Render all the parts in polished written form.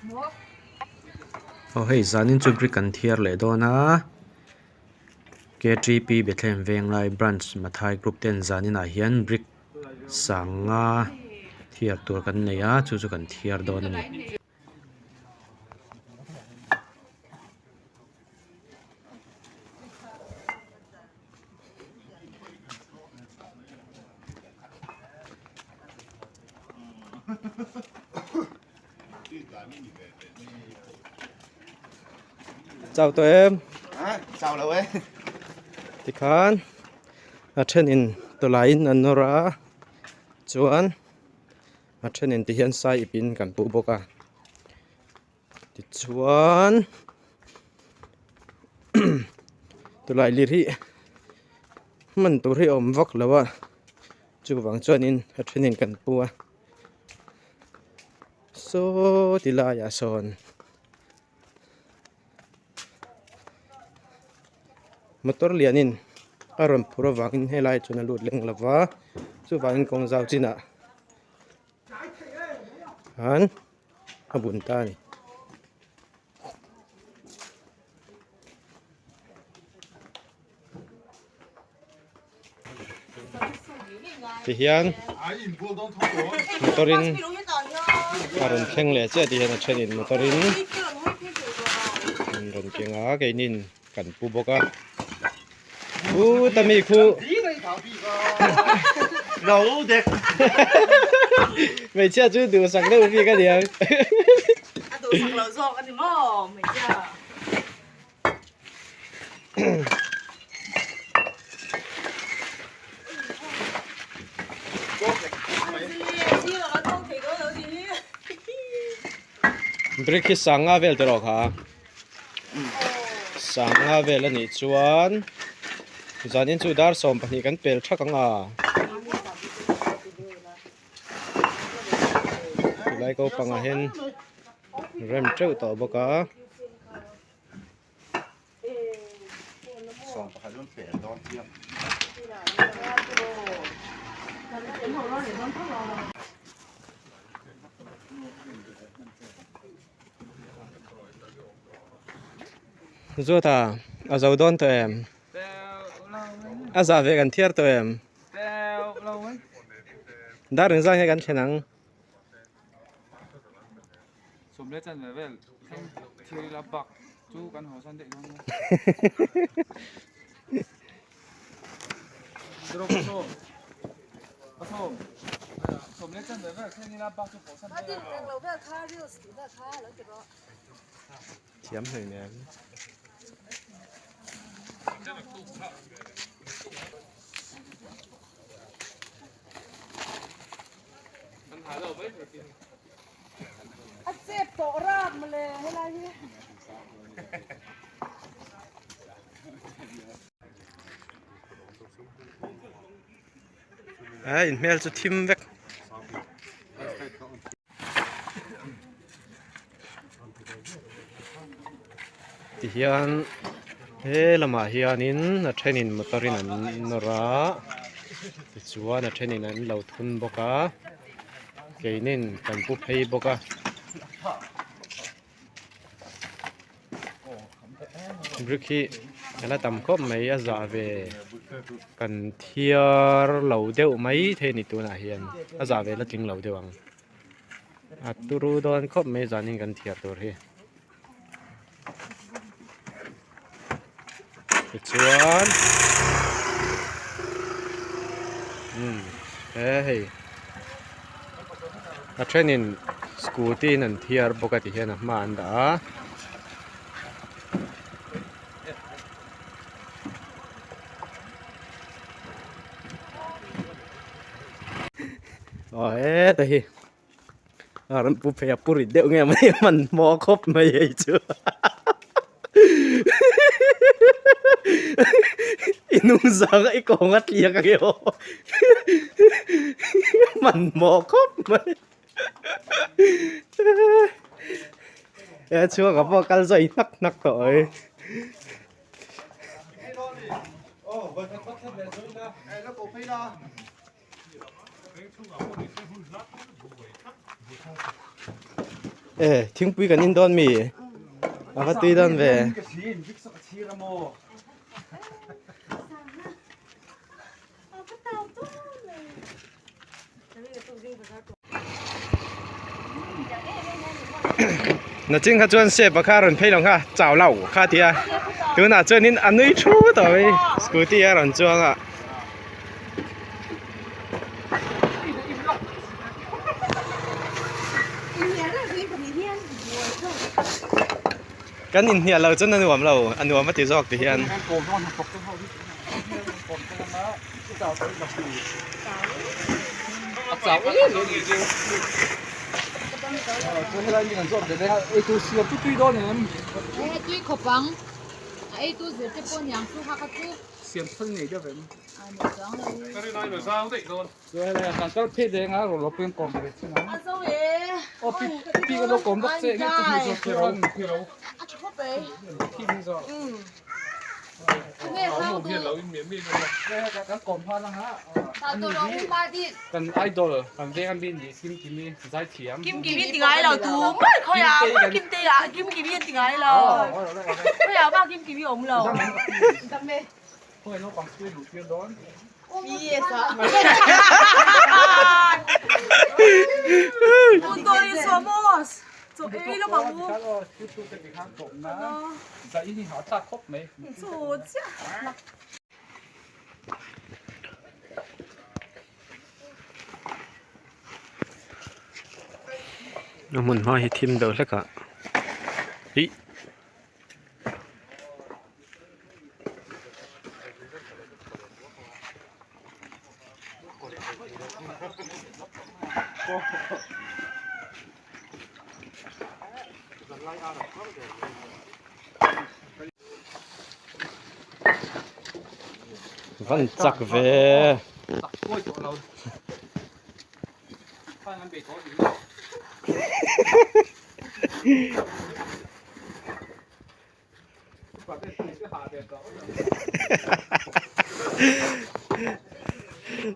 โอ้เฮ้ยซานินจุบริกันเทียร์เลยโดนะ KTP เบทเลมเวงไลบรันช์มาทายกรุ๊ปเต้นซานินอาเฮียนบริกสังงาเทียร์ตัวกันเนี่ยจู่ๆกันเทียร์โดนนี่เจ้าตัวเอ็มเจ้าแล้วเว้ยที่ขานอาเชนินตัวไลน์นันนราจวนอาเชนินที่เฮียนไซปินกันปูบกะที่จวนตัวไลน์ลิริมันตัวที่อมวักแล้วว่าจูวังจวนินอาเชนินกันปูโซติลายาซอนมอเตอร์เลียนินอารมณ์พระวังให้ไล่จนลุดเล็งละว่าสุวรรณกงเจ้าจีน่ะฮันอบุญตานี่ที่เฮียนมอเตอร์รินอารมณ์แข็งเลยเจ้าที่เฮียนเชนินมอเตอร์รินรำเกียงอาเกนินกันปูบกะตามีคู่เราเด็กไม่เชื่อจูดูสักเรื่องพี่ก็เดียวดูสักเราซอกอันนี้มั้งไม่เชื่อบริคิดสังอาเวลตลอดค่ะสังอาเวลนี่ชวนจานินจูดาร์สมปนิกันเปิลชักงาไล่ก็ปังอาเห็นเริ่มเจ้าต่อบกะส่งไปรุ่นเปลี่ยนตอนเที่ยงจู่ท่าอาจจะโดนตัวเองอาจจะเวกันเทียร์ตัวเองดาร์นใจให้กันเช่นนั้นสมเด็จจันทร์เวลทีละบักจู้กันหัวสันเด็กน้องดรอปโซ่ผสมสมเด็จจันทร์เวลทีละบักจู้หัวสันเด็กเทียมเลยเนี่ยเจ็บโตราบมาเลยให้ไรเนี่ยเมลจะทิมเวกที่เฮียนละมาเฮียนินนัดเทนินมาตรินันนราที่ชัวนัดเทนินนั้นเราทุนบกะเกนินกันปุ๊บให้บกะบริคีแล้วตำคบไม่อาจจะเวกันเทียร์เหล่าเดียวไม่เทนิตัวน่ะเฮียนอาจจะเวละจริงเหล่าเดียวอัตุรูดอนคบไม่จานินกันเทียร์ตัวเฮชวนเฮ้ยอาเทรนินสกูตี้นั่นเทียร์ปกติเห็นนะมาอันดาโอ้ยแต่ฮีรันปุ๊บพยาปุริเดี๋ยวไงมันมอครบไม่ยัยชัวInusang ikaw ngat liya kayo. Man mo ko. Ya chua ka po kalso inak to eh. Oh, ba ka pa le so na. Ai la ko phi la. ทิ้งปุ้ยกันอินดอนมีอาก็ตีดอนเว กระชีนวิกสักชีระโม น่ะจริงค่ะจวนเสพบ่ค่ารถเพลงค่ะเจ้าเหล้าค่าเตียตัวน่ะจวนนินอันนี้ชูต่อไปสกูตี้อ่ะรอนจวงอ่ะกันอินเฮียเราจนอันวมเราอันวมมาติซอกติเฮียน โกงท่อนปกต้องเข้าที่โกงกันแล้วที่เจ้าเป็นแบบนี้เจ้าเอ้ยจริง这现在你能做的那哎都是不最多年哎对可棒哎都是这半年做哈个做先分你这边啊你讲了所以咧但都配定啊落邊講嘅先啊啊所以我邊個都講得即係都係做佢佬啊错呗偏咗那好多咁講翻啦嚇好多人會買啲跟 idol 跟啲咁邊嘢兼兼啲唔使甜兼幾邊點解喺度做？乜佢啊？乜兼啲啊？兼幾邊點解喺度？佢又包兼幾邊紅咯？得咩佢係攞白水滷片檔乜嘢啥半個月什麼？做 A 咯嘛我。YouTube 嘅地方講啦，就依啲下扎曲尾。做啫。น้ำมันห้อยทิมเดอแล้วก็ฮิวันจักเว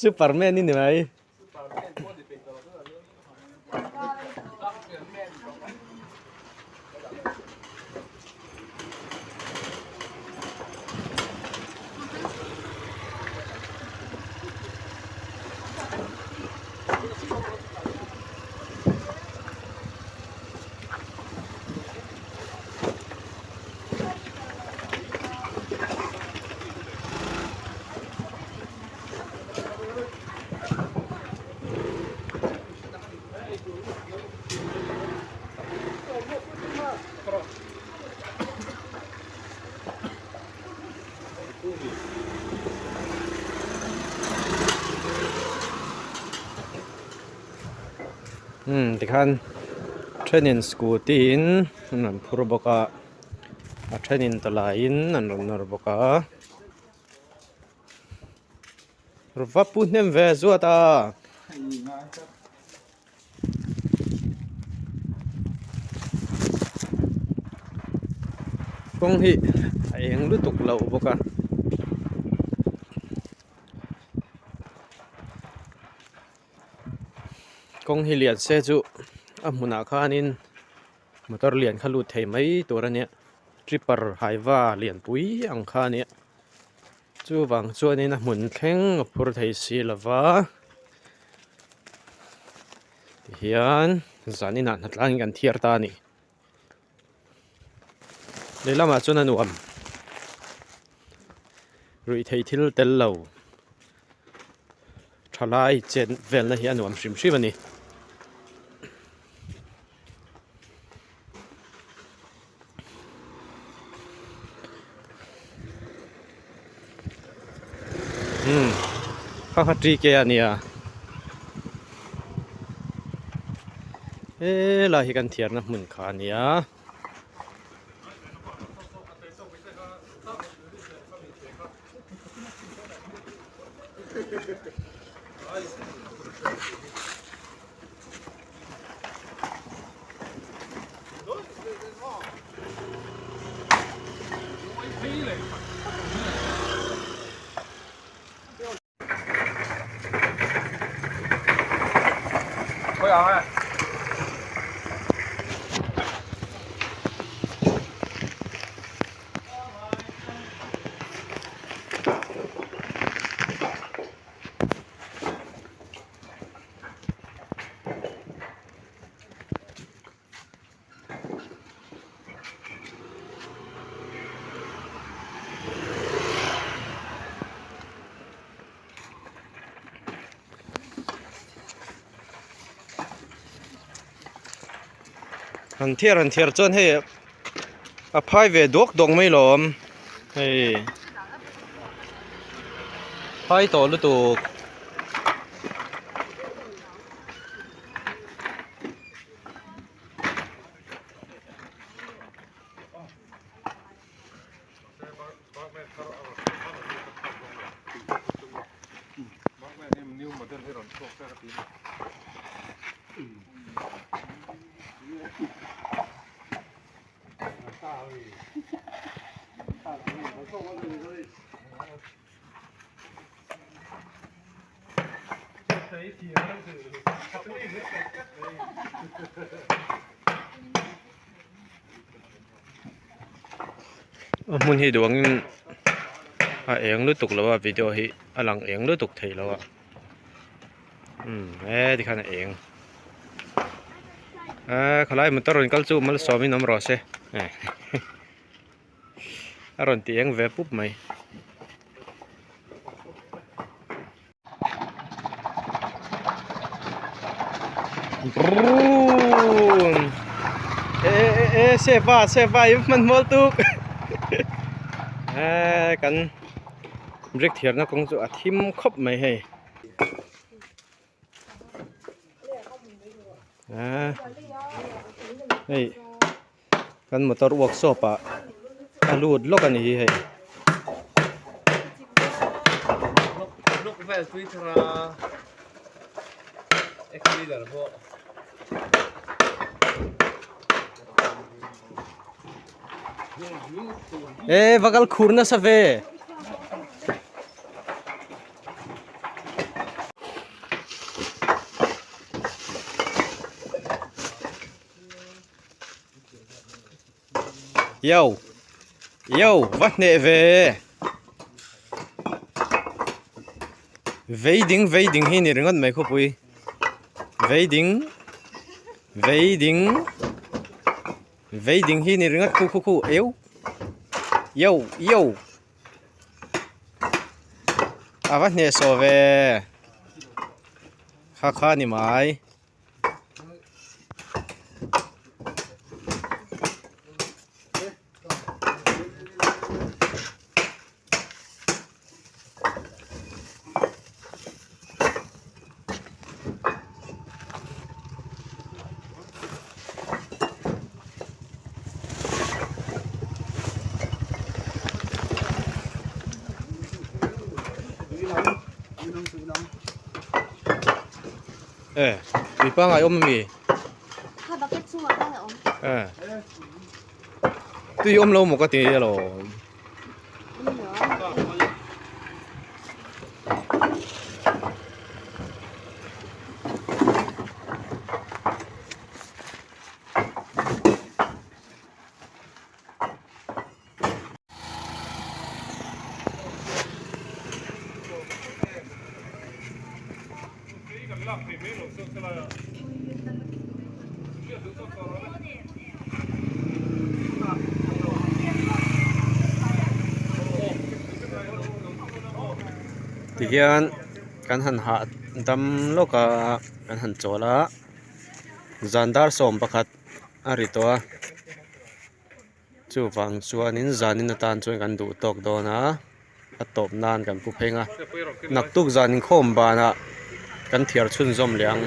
ซูเปอร์แมนนี่ไหมที่คันเทรนนิ่งสกูตีนนั่นพูดบอกว่าเทรนนิ่งตลาดนั่นรู้บอกว่ารู้ว่าพูดเนี่ยเวซัวตากงฮีไอ้ยังรู้ตุกเราบอกว่ากงฮีเลียนเซจูมุนาคานินมอเตอร์เลียนขลุดเทไม่ตัวเนี้ยทริปเปอร์ไฮว่าเลียนปุยอังคาเนี้ยจูวังจวนนี่นะหมุนแข็งพูดไทยสิละวะเฮียนจานี่นะนัดล้างกันเทียร์ตานี่เลยละมาจวนนัวมรุยไทยทิลเตลเลวทลายเจนเวลนะเฮียนวมชิมชิบันนี่ข้าพัดรีเกียเนี่ยลาฮิกันเทียร์นะมุนขาเนี่ย佢又係หันเทียร์จนให้อภัยเวดกดงไม่หลอมให้พายต่อลุตุกมุนให้ดวงเองรู้ตุกแล้วว่าวิดีโอให้อลังเองรู้ตุกไทยแล้วอ่ะที่ขนาดเองขลายมันตรอนกัลจูมันสอมีน้ำรอเซ่อรอนตีเองเว็บปุ๊บไหมเซฟว่ามันมอลตุกกันเรียกเถียงนะคงจะทิมครบไหมให้นี่กันมอเตอร์เวิร์กช็อปลูดโลกันนี่ให้ลูกแฟนสวิตช์ราเอ็กซ์ลีเดอร์พวกvakal khurna save yo wat ne ve veiding hi ni ringot mai khopui veiding hi ni ringot khu yo avat ne so ve kha ni maiมีป้าไงอมมีข้าบักเก็ตชัวร์ได้เหรอตุยอมเราหมกตีเหรอที่กันหันหาดำโลกกันหันโจละจันดาร์สมประคัดอาริตัวจู่ฟังชวนนินจานินตานชวนกันดูตกโดนะตบนานกันผู้เพงนักตุกจานินคมบานะกันเถียร์ชุนจอมเลี้ยง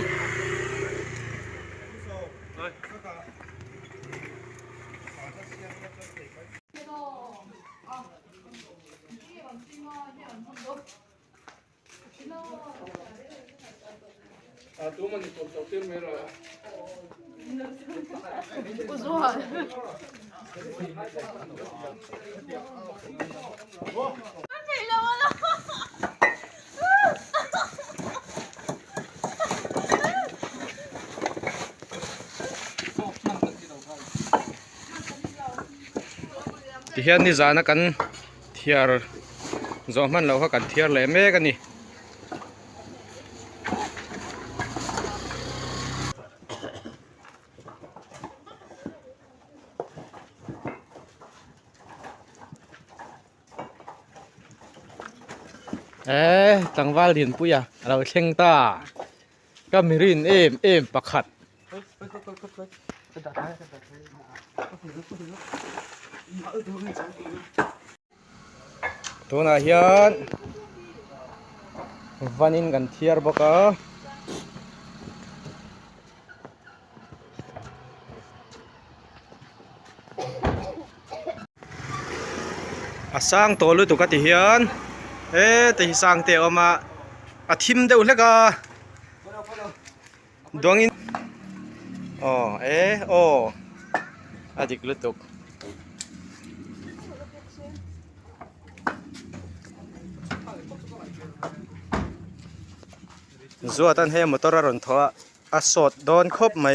ตัวมันตัวเต็มเลยเหรอ不错ที่เฮียนี่จานะกันเทียร์จอมันเราเขากันเทียร์เลยแม่กันนี่ตั้งวาลินปุยเราเช่งตาก็มีรินเอ็มประคัด ตัวน่ะเฮียนวันนี้กันเทียร์บ่กะสร้างตัวลุตุกะติเฮียนแต่สร้างเตออกมาทิมเดวเลกะดวงอินดิกลุตุกซัวตันเฮมอเตอร์รอนทัวสดโดนครบไหม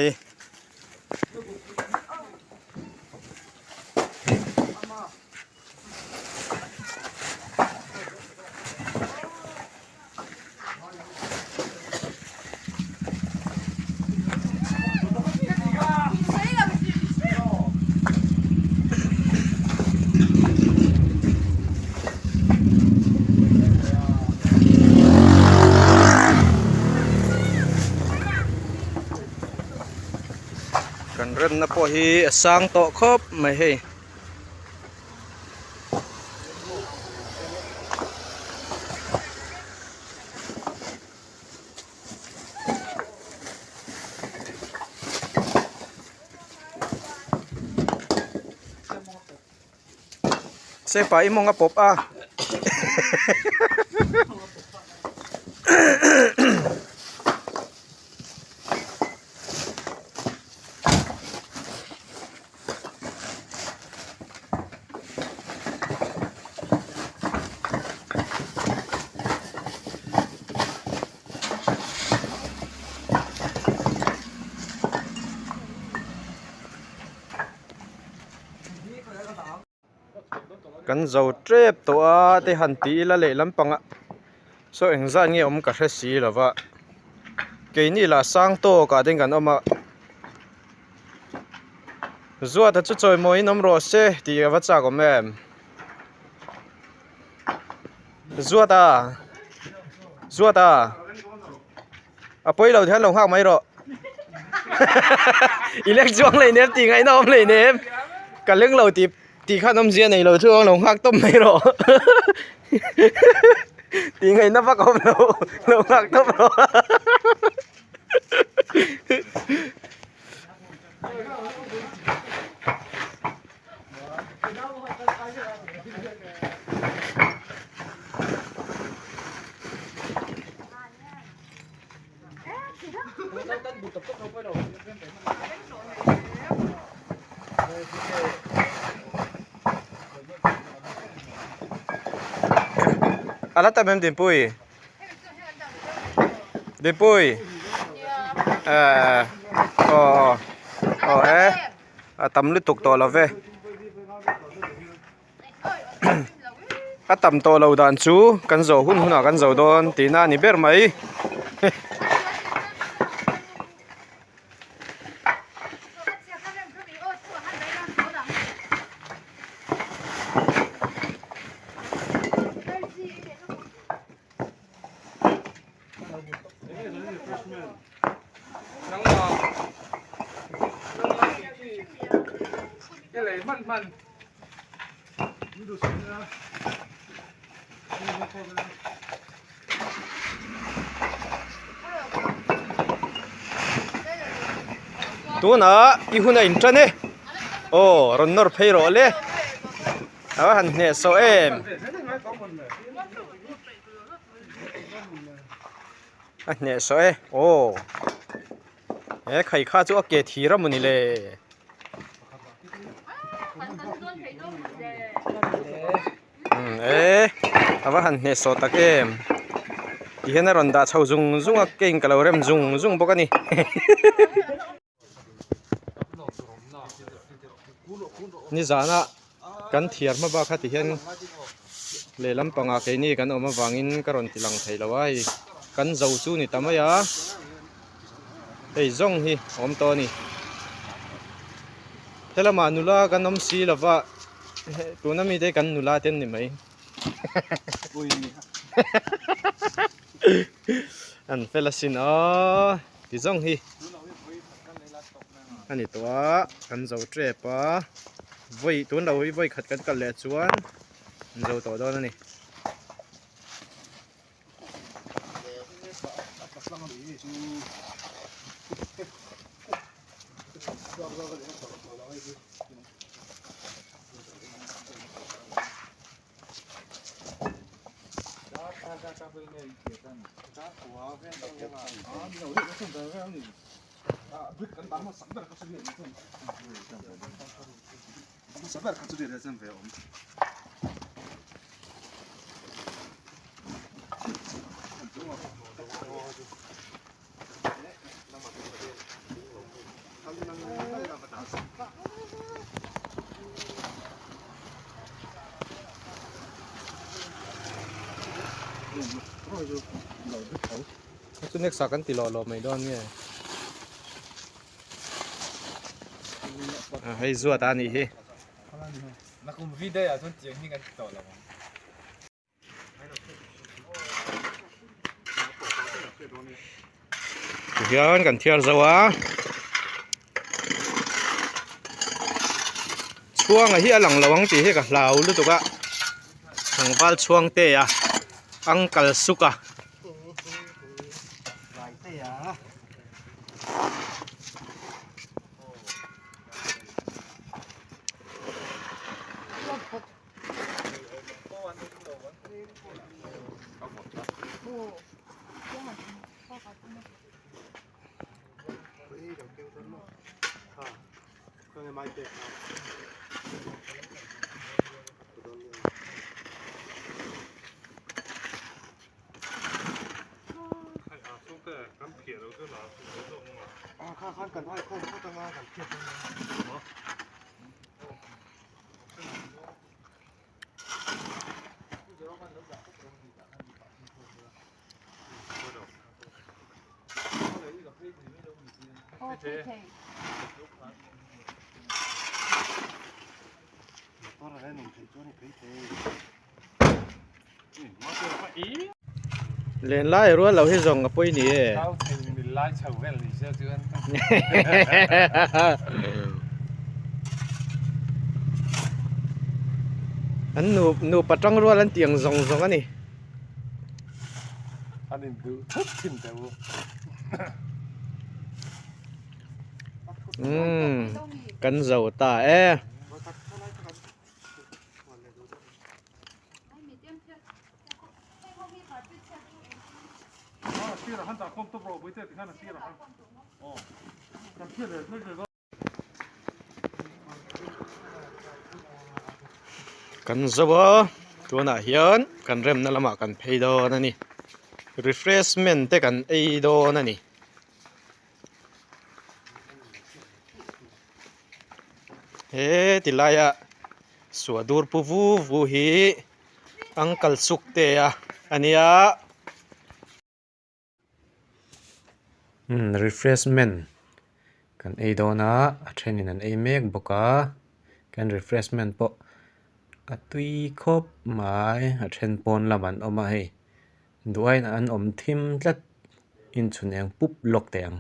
กันเริ่มนับพอฮีสร้างโต๊ะครบไหมเฮ้เสไปมองกระปบกันเจ้าเจ็บตัวที่หันตีละเละลำปังส่วนอย่างนี้ผมก็แค่สีแล้วว่าเกนี่ละสร้างโตก็ได้กันออกมาจัวถ้าจะจ่อยมวยน้ำร้อนเสียที่วัดจากแม่จัวตาไปเราแทนลงหักไหมหรออีเล็กจ้วงเลยเนฟตีไงน้องเลยเนฟกันเรื่องเราตีข้าน้ำเสียในเราช่วงลงหักต้มไม่หรอตีไงนับว่าเขาเราหักต้มหรออะไรแต่เป็นดินปุยตำลึกตกตัวเราเว้ยตำตัวเราดันชูกันโจหุ่นกันโจโดนตีน่านี่เบอร์ไหมตัวน่ะอีหุ่นอินทรเนี่ยรันนอร์เพย์โร่เลยหันเนี่ยโซเนี่ยโซใครข้าจะเอาเกทีระมุนี่เลยหันเนี่ยโซตะเกมอีเห็นรอนดาชาวจุงเก่งกับเราเริ่มจุงพวกนี้นี่จานะกันเทียร์มาบ้าขัดที่เห็นเลยลำปังอาเกนี่กันออกมาวางอินกระรอนที่หลังไทยละไว้กันเจ้าจูนี่ทำไมจงฮีอมตัวนี่เทละมานุลากันน้ำซีละว่าตัวนั้นมีได้กันนุลาเต้นนี่ไหมอันเฟลสินที่จงฮี อันนี้ตัวกันเจ้าเจ็บปะไว้ตัวเราไว้ขัดกันกันแหละชวนเจ้าตัวนั่นนี่ Aku nek sakan ti lo mai don nge hai zua ta ni he na kum video ya ton tiang ni kan to la hian kan thiar zawa chuang a hi alang lawang ti he ka hlau lu tuka hangwal chuang te ya angkal suka len lai ro lo hi zong a poi ni e tao thì mình lai chầu ven lì xe chứ an nu patang ro lan tiang zong zong ani anh định tự thích chim tàu kan zau ta e kan zawa tuna hian kan rem na lama kan phei do na ni refreshment te kan ei do na ni he tilaya suadur puvu vu hi angkal suk te ya ania refreshment kan ei do na a thenin an ei mek boka kan refreshment po atui khop mai a then pon laman oma hei duai na an om thim tlat in chuneng pup lok teng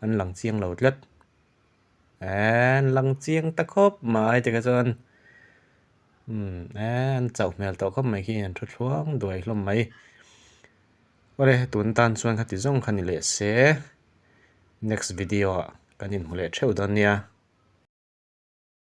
an lang chiang lo tlat an lang chiang ta khop mai te ka chon an chau mel to khop mai khi an thu thuang duai hlom mai ore tun tan chuan khati zong khani le se next video kanin hule theu don nia